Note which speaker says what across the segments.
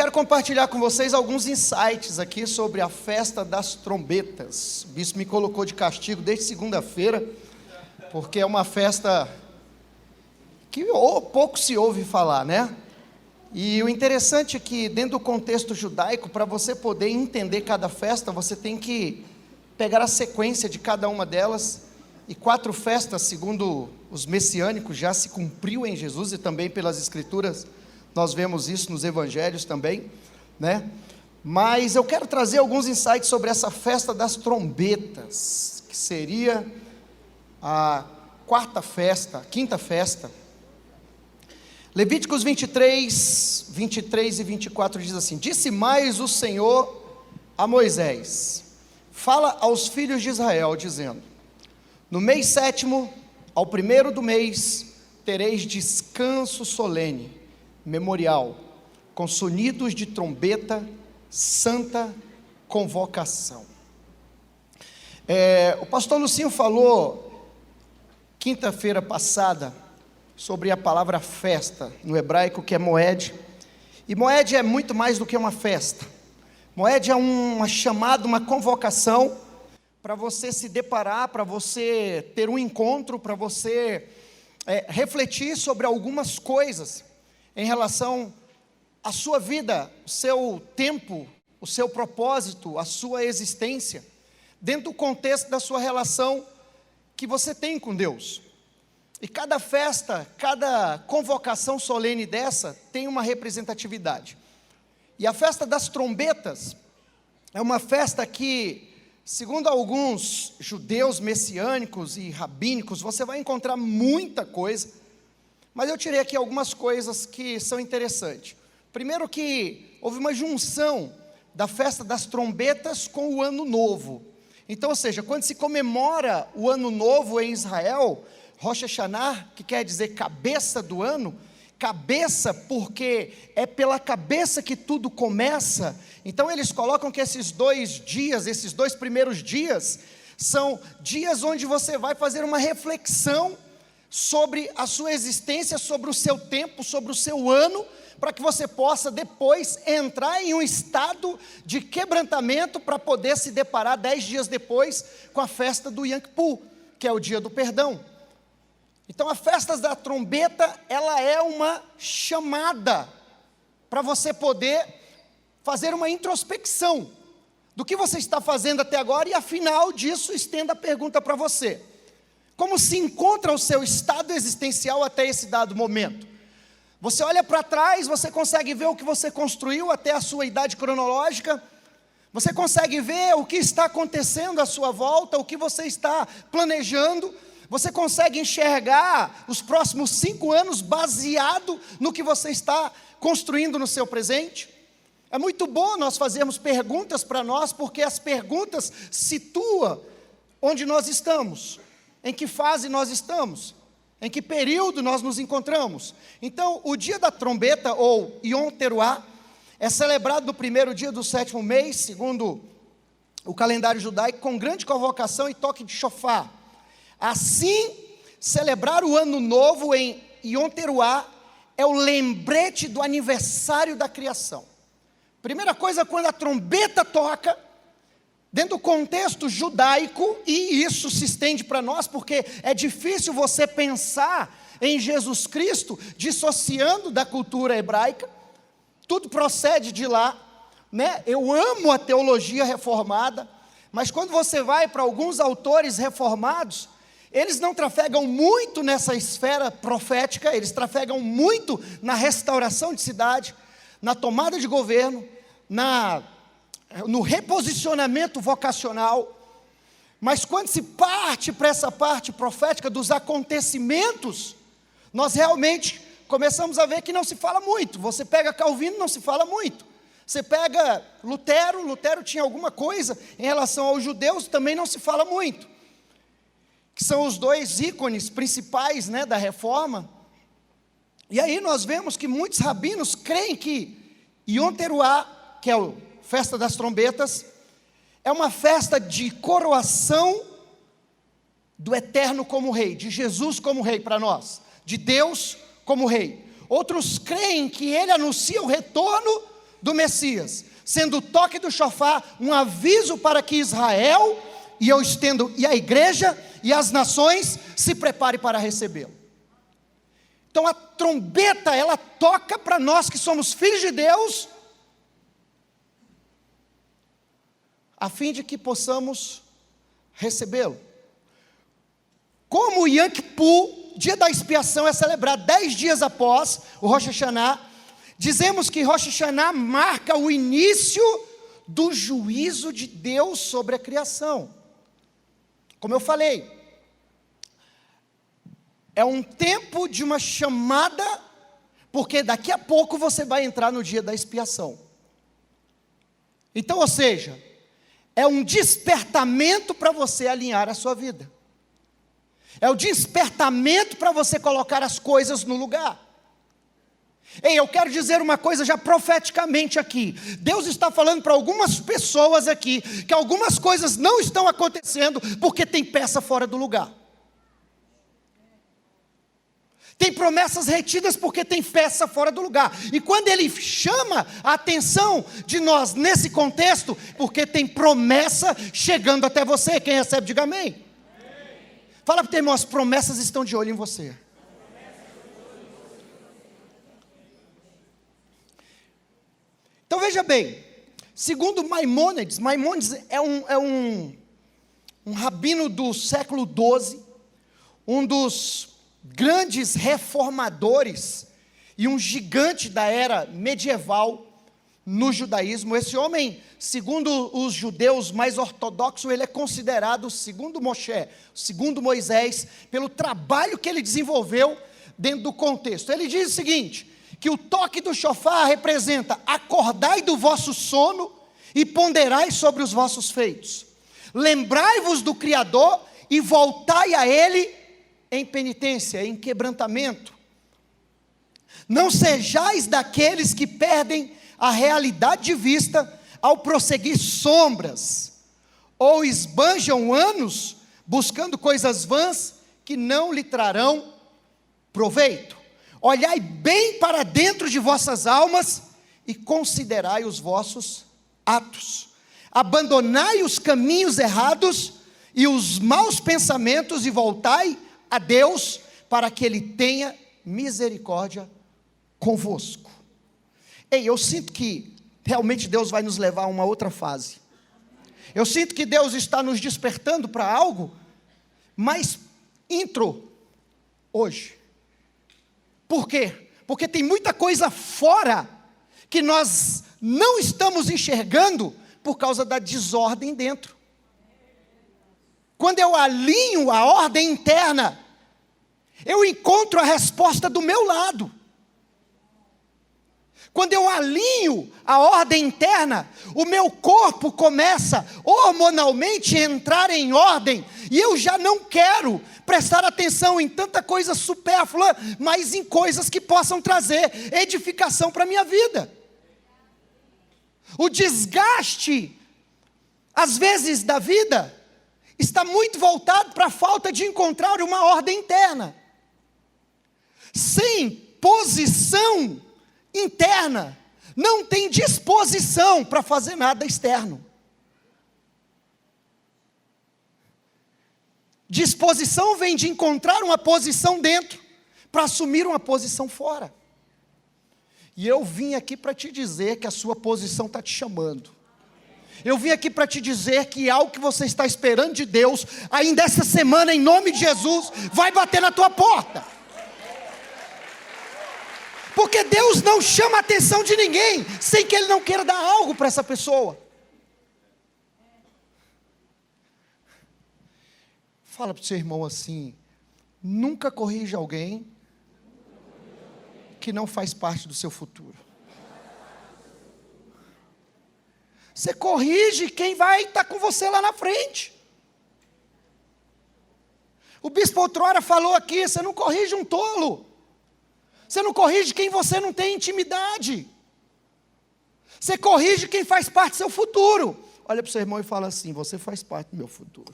Speaker 1: quero compartilhar com vocês alguns insights aqui sobre a festa das trombetas. O bispo me colocou de castigo desde segunda-feira, porque é uma festa que pouco se ouve falar, né? E o interessante é que dentro do contexto judaico, para você poder entender cada festa, você tem que pegar a sequência de cada uma delas. E 4 festas, segundo os messiânicos, já se cumpriu em Jesus, e também pelas escrituras nós vemos isso nos evangelhos também, né? Mas eu quero trazer alguns insights sobre essa festa das trombetas, que seria a quinta festa. Levíticos 23 e 24 diz assim: Disse mais o Senhor a Moisés: Fala aos filhos de Israel, dizendo: No mês 7º, ao 1º do mês, tereis descanso solene, memorial, com sonidos de trombeta, santa convocação. O pastor Lucinho falou, quinta-feira passada, sobre a palavra festa, no hebraico, que é moed. E moed é muito mais do que uma festa. Moed é uma chamada, uma convocação, para você se deparar, para você ter um encontro, para você refletir sobre algumas coisas em relação à sua vida, o seu tempo, o seu propósito, a sua existência, dentro do contexto da sua relação que você tem com Deus. E cada festa, cada convocação solene dessa tem uma representatividade. E a festa das trombetas é uma festa que, segundo alguns judeus messiânicos e rabínicos, você vai encontrar muita coisa, mas eu tirei aqui algumas coisas que são interessantes. Primeiro, que houve uma junção da festa das trombetas com o ano novo. Então, ou seja, quando se comemora o ano novo em Israel, Rosh Hashanah, que quer dizer cabeça do ano, cabeça porque é pela cabeça que tudo começa. Então eles colocam que esses 2 dias, esses 2 primeiros dias, são dias onde você vai fazer uma reflexão sobre a sua existência, sobre o seu tempo, sobre o seu ano, para que você possa depois entrar em um estado de quebrantamento para poder se deparar 10 dias depois com a festa do Yom Kippur, que é o dia do perdão. Então a festa da trombeta, ela é uma chamada para você poder fazer uma introspecção do que você está fazendo até agora, e afinal disso estenda a pergunta para você: como se encontra o seu estado existencial até esse dado momento? Você olha para trás, você consegue ver o que você construiu até a sua idade cronológica, você consegue ver o que está acontecendo à sua volta, o que você está planejando, você consegue enxergar os próximos 5 anos baseado no que você está construindo no seu presente? É muito bom nós fazermos perguntas para nós, porque as perguntas situam onde nós estamos, em que fase nós estamos, em que período nós nos encontramos. Então, o dia da trombeta, ou Yom Teruah, é celebrado no 1º dia do 7º mês, segundo o calendário judaico, com grande convocação e toque de shofar. Assim, celebrar o ano novo em Yom Teruah é o lembrete do aniversário da criação. Primeira coisa, quando a trombeta toca, dentro do contexto judaico, e isso se estende para nós, porque é difícil você pensar em Jesus Cristo dissociando da cultura hebraica, tudo procede de lá, né? Eu amo a teologia reformada, mas quando você vai para alguns autores reformados, eles não trafegam muito nessa esfera profética, eles trafegam muito na restauração de cidade, na tomada de governo, no reposicionamento vocacional. Mas quando se parte para essa parte profética dos acontecimentos, nós realmente começamos a ver que não se fala muito. Você pega Calvino, não se fala muito. Você pega Lutero tinha alguma coisa em relação aos judeus, também não se fala muito, que são os 2 ícones principais, né, da reforma. E aí nós vemos que muitos rabinos creem que Yom Teruah, que é a festa das trombetas, é uma festa de coroação do Eterno como Rei, de Jesus como Rei para nós, de Deus como Rei. Outros creem que ele anuncia o retorno do Messias, sendo o toque do chofar um aviso para que Israel, e a igreja e as nações se preparem para recebê-lo. Então a trombeta, ela toca para nós que somos filhos de Deus, a fim de que possamos recebê-lo. Como o Yom Kippur, dia da expiação, é celebrado 10 dias após o Rosh Hashanah, dizemos que Rosh Hashanah marca o início do juízo de Deus sobre a criação. Como eu falei, é um tempo de uma chamada, porque daqui a pouco você vai entrar no dia da expiação. Então, ou seja, é um despertamento para você alinhar a sua vida. É o despertamento para você colocar as coisas no lugar. Ei, eu quero dizer uma coisa já profeticamente aqui. Deus está falando para algumas pessoas aqui, que algumas coisas não estão acontecendo, porque tem peça fora do lugar. Tem promessas retidas porque tem peça fora do lugar. E quando Ele chama a atenção de nós nesse contexto, porque tem promessa chegando até você. Quem recebe, diga amém. Fala para o teu irmão, as promessas estão de olho em você. Então veja bem, segundo Maimônides é um rabino do século XII, um dos grandes reformadores e um gigante da era medieval no judaísmo. Esse homem, segundo os judeus mais ortodoxos, ele é considerado o segundo Moshe, o segundo Moisés, pelo trabalho que ele desenvolveu dentro do contexto. Ele diz o seguinte, que o toque do chofar representa: acordai do vosso sono e ponderai sobre os vossos feitos. Lembrai-vos do Criador e voltai a Ele em penitência, em quebrantamento. Não sejais daqueles que perdem a realidade de vista ao prosseguir sombras, ou esbanjam anos buscando coisas vãs que não lhe trarão proveito. Olhai bem para dentro de vossas almas e considerai os vossos atos. Abandonai os caminhos errados e os maus pensamentos e voltai a Deus para que Ele tenha misericórdia convosco. Ei, eu sinto que realmente Deus vai nos levar a uma outra fase. Eu sinto que Deus está nos despertando para algo mais intro hoje. Por quê? Porque tem muita coisa fora que nós não estamos enxergando por causa da desordem dentro. Quando eu alinho a ordem interna, eu encontro a resposta do meu lado. Quando eu alinho a ordem interna, o meu corpo começa hormonalmente a entrar em ordem, e eu já não quero prestar atenção em tanta coisa supérflua, mas em coisas que possam trazer edificação para a minha vida. O desgaste, às vezes, da vida, está muito voltado para a falta de encontrar uma ordem interna. Sem posição interna, não tem disposição para fazer nada externo. Disposição vem de encontrar uma posição dentro, para assumir uma posição fora. E eu vim aqui para te dizer que a sua posição está te chamando. Eu vim aqui para te dizer que algo que você está esperando de Deus, ainda essa semana, em nome de Jesus, vai bater na tua porta. Porque Deus não chama a atenção de ninguém sem que Ele não queira dar algo para essa pessoa. Fala para o seu irmão assim: nunca corrija alguém que não faz parte do seu futuro. Você corrige quem vai estar com você lá na frente. O bispo outrora falou aqui: você não corrige um tolo. Você não corrige quem você não tem intimidade. Você corrige quem faz parte do seu futuro. Olha para o seu irmão e fala assim: você faz parte do meu futuro.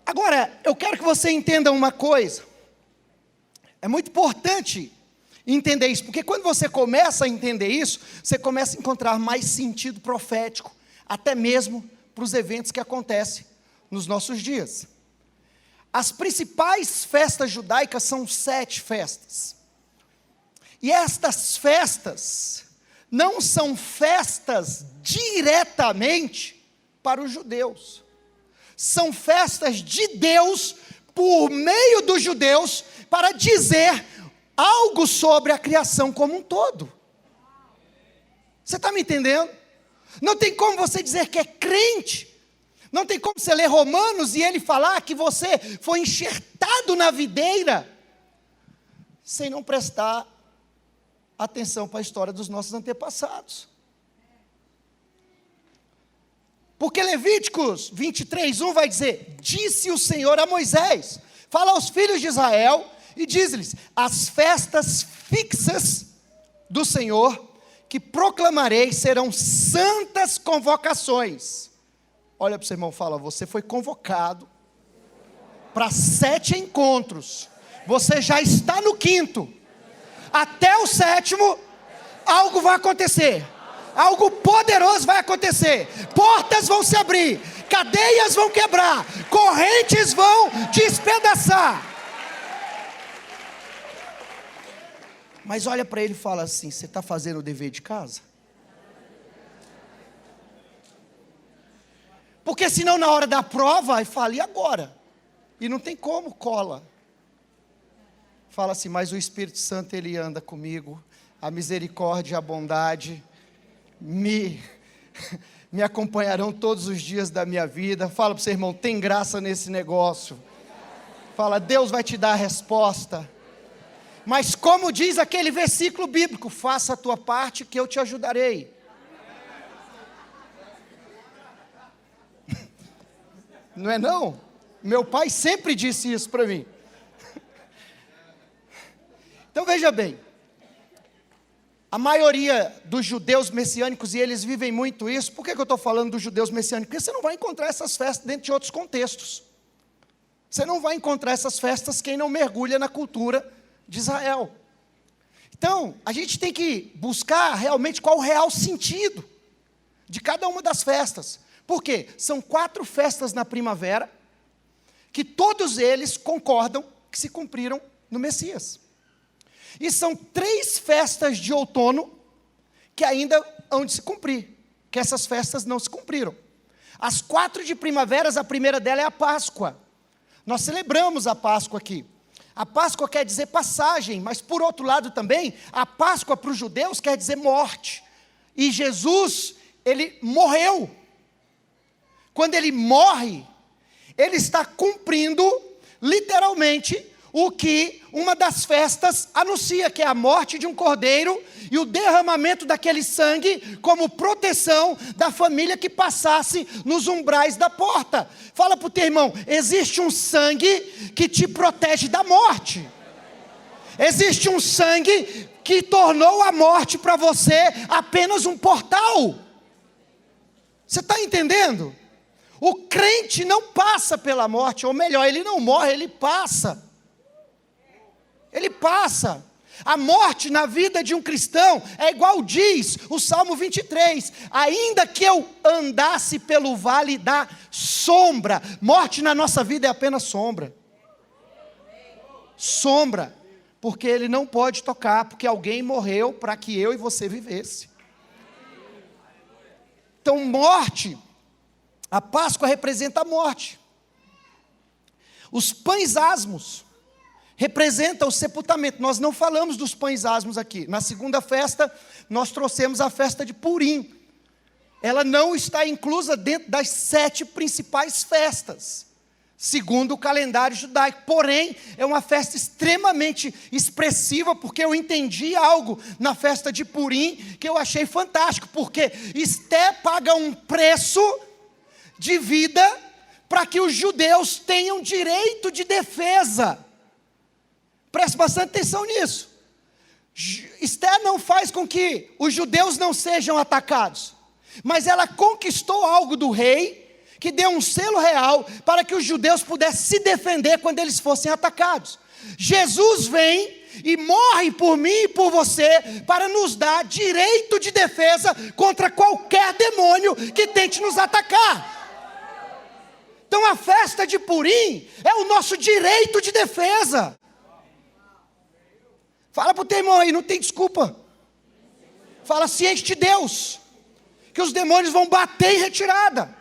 Speaker 1: Agora, eu quero que você entenda uma coisa. É muito importante entender isso, porque quando você começa a entender isso, você começa a encontrar mais sentido profético, até mesmo para os eventos que acontecem nos nossos dias. As principais festas judaicas são 7 festas, e estas festas não são festas diretamente para os judeus, são festas de Deus, por meio dos judeus, para dizer algo sobre a criação como um todo. Você está me entendendo? Não tem como você dizer que é crente, não tem como você ler Romanos e ele falar que você foi enxertado na videira, sem não prestar atenção para a história dos nossos antepassados. Porque Levíticos 23:1 vai dizer: disse o Senhor a Moisés, fala aos filhos de Israel e diz-lhes: as festas fixas do Senhor que proclamarei serão santas convocações. Olha para o seu irmão e fala: você foi convocado para 7 encontros, você já está no 5º, até o 7º algo vai acontecer, algo poderoso vai acontecer, portas vão se abrir, cadeias vão quebrar, correntes vão despedaçar. Mas olha para ele e fala assim: você está fazendo o dever de casa? Porque senão na hora da prova, aí fala: e agora? E não tem como, cola. Fala assim: mas o Espírito Santo, ele anda comigo, a misericórdia e a bondade me acompanharão todos os dias da minha vida. Fala para o seu irmão: tem graça nesse negócio. Fala: Deus vai te dar a resposta. Mas como diz aquele versículo bíblico: faça a tua parte que eu te ajudarei. Não é não? Meu pai sempre disse isso para mim. Então veja bem, a maioria dos judeus messiânicos, e eles vivem muito isso. Por que eu estou falando dos judeus messiânicos? Porque você não vai encontrar essas festas dentro de outros contextos. Você não vai encontrar essas festas quem não mergulha na cultura de Israel. Então, a gente tem que buscar realmente qual o real sentido de cada uma das festas. Por quê? São 4 festas na primavera, que todos eles concordam que se cumpriram no Messias. E são 3 festas de outono, que ainda hão de se cumprir, que essas festas não se cumpriram. As 4 de primavera, a primeira dela é a Páscoa. Nós celebramos a Páscoa aqui. A Páscoa quer dizer passagem, mas por outro lado também, a Páscoa para os judeus quer dizer morte. E Jesus, ele morreu. Quando ele morre, ele está cumprindo literalmente o que uma das festas anuncia, que é a morte de um cordeiro e o derramamento daquele sangue como proteção da família que passasse nos umbrais da porta. Fala para o teu irmão: existe um sangue que te protege da morte. Existe um sangue que tornou a morte para você apenas um portal. Você está entendendo? O crente não passa pela morte, ou melhor, ele não morre, ele passa. Ele passa. A morte na vida de um cristão é igual diz o Salmo 23: ainda que eu andasse pelo vale da sombra. Morte na nossa vida é apenas sombra. Sombra, porque ele não pode tocar, porque alguém morreu para que eu e você vivesse. Então morte, a Páscoa representa a morte. Os pães asmos representa o sepultamento. Nós não falamos dos pães asmos aqui. Na segunda festa, nós trouxemos a festa de Purim. Ela não está inclusa dentro das 7 principais festas, segundo o calendário judaico. Porém, é uma festa extremamente expressiva, porque eu entendi algo na festa de Purim que eu achei fantástico. Porque Esté paga um preço de vida para que os judeus tenham direito de defesa. Preste bastante atenção nisso. Esté não faz com que os judeus não sejam atacados, mas ela conquistou algo do rei, que deu um selo real para que os judeus pudessem se defender quando eles fossem atacados. Jesus vem e morre por mim e por você, para nos dar direito de defesa contra qualquer demônio que tente nos atacar. Então a festa de Purim é o nosso direito de defesa. Fala para o teu irmão aí, não tem desculpa. Fala, ciente de Deus, que os demônios vão bater em retirada.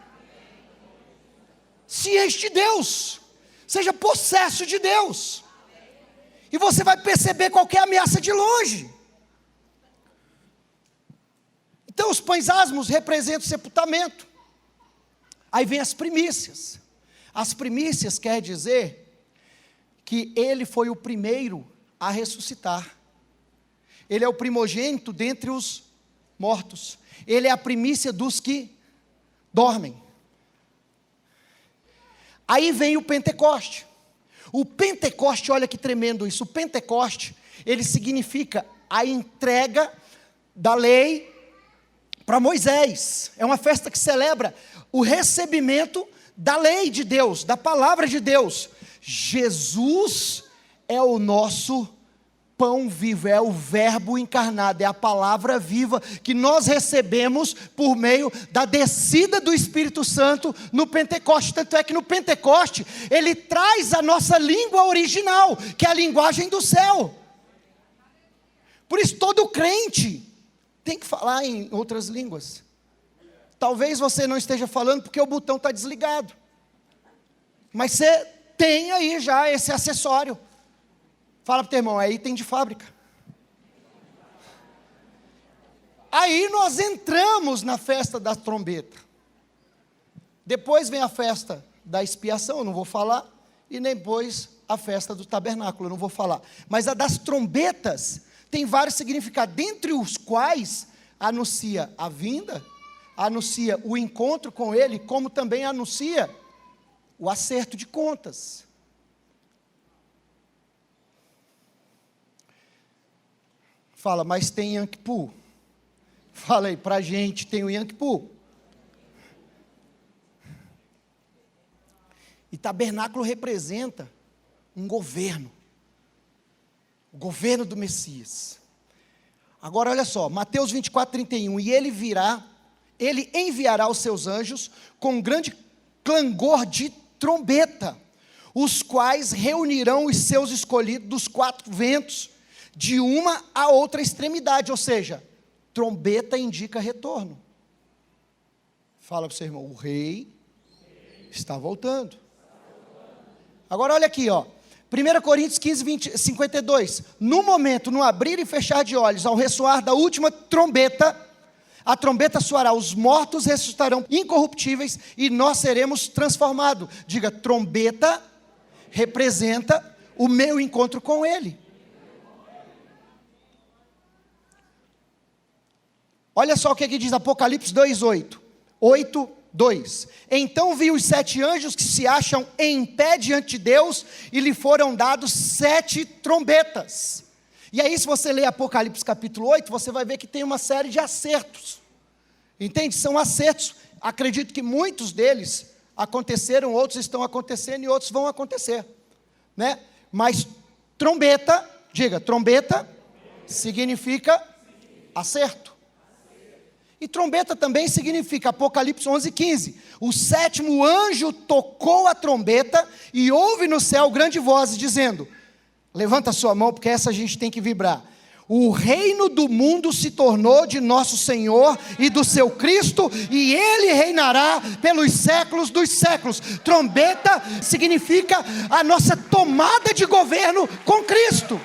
Speaker 1: Ciente de Deus, seja possesso de Deus. E você vai perceber qualquer ameaça de longe. Então os pães asmos representam o sepultamento. Aí vem as primícias. As primícias quer dizer que ele foi o primeiro a ressuscitar. Ele é o primogênito dentre os mortos. Ele é a primícia dos que dormem. Aí vem o Pentecoste. O Pentecoste, olha que tremendo isso. O Pentecoste, ele significa a entrega da lei para Moisés. É uma festa que celebra o recebimento da lei de Deus, da palavra de Deus. Jesus é o nosso pão vivo, é o verbo encarnado, é a palavra viva que nós recebemos por meio da descida do Espírito Santo no Pentecoste. Tanto é que no Pentecoste ele traz a nossa língua original, que é a linguagem do céu. Por isso todo crente tem que falar em outras línguas. Talvez você não esteja falando porque o botão está desligado, mas você tem aí já esse acessório. Fala para o teu irmão, aí tem de fábrica. Aí nós entramos na festa da trombeta. Depois vem a festa da expiação, eu não vou falar. E depois a festa do tabernáculo, eu não vou falar. Mas a das trombetas tem vários significados, dentre os quais anuncia a vinda, anuncia o encontro com ele, como também anuncia o acerto de contas. Fala, mas tem Yom Kippur. Fala aí, para a gente tem o Yom Kippur. E tabernáculo representa um governo. O governo do Messias. Agora olha só, Mateus 24:31. E ele enviará os seus anjos com um grande clangor de trombeta, os quais reunirão os seus escolhidos dos quatro ventos, de uma a outra extremidade, ou seja, trombeta indica retorno. Fala para o seu irmão, o rei está voltando. Agora olha aqui, ó, 1 Coríntios 15:52, no momento, no abrir e fechar de olhos, ao ressoar da última trombeta, a trombeta soará, os mortos ressuscitarão incorruptíveis e nós seremos transformados. Diga, trombeta representa o meu encontro com ele. Olha só o que aqui diz Apocalipse 2:8. 8:2. Então vi os 7 anjos que se acham em pé diante de Deus, e lhe foram dados 7 trombetas. E aí, se você ler Apocalipse capítulo 8, você vai ver que tem uma série de acertos. Entende? São acertos. Acredito que muitos deles aconteceram, outros estão acontecendo e outros vão acontecer, né? Mas trombeta, diga, trombeta significa acerto. E trombeta também significa, Apocalipse 11:15, o 7º anjo tocou a trombeta e houve no céu grande voz dizendo, levanta a sua mão porque essa a gente tem que vibrar, o reino do mundo se tornou de nosso Senhor e do seu Cristo, e Ele reinará pelos séculos dos séculos. Trombeta significa a nossa tomada de governo com Cristo.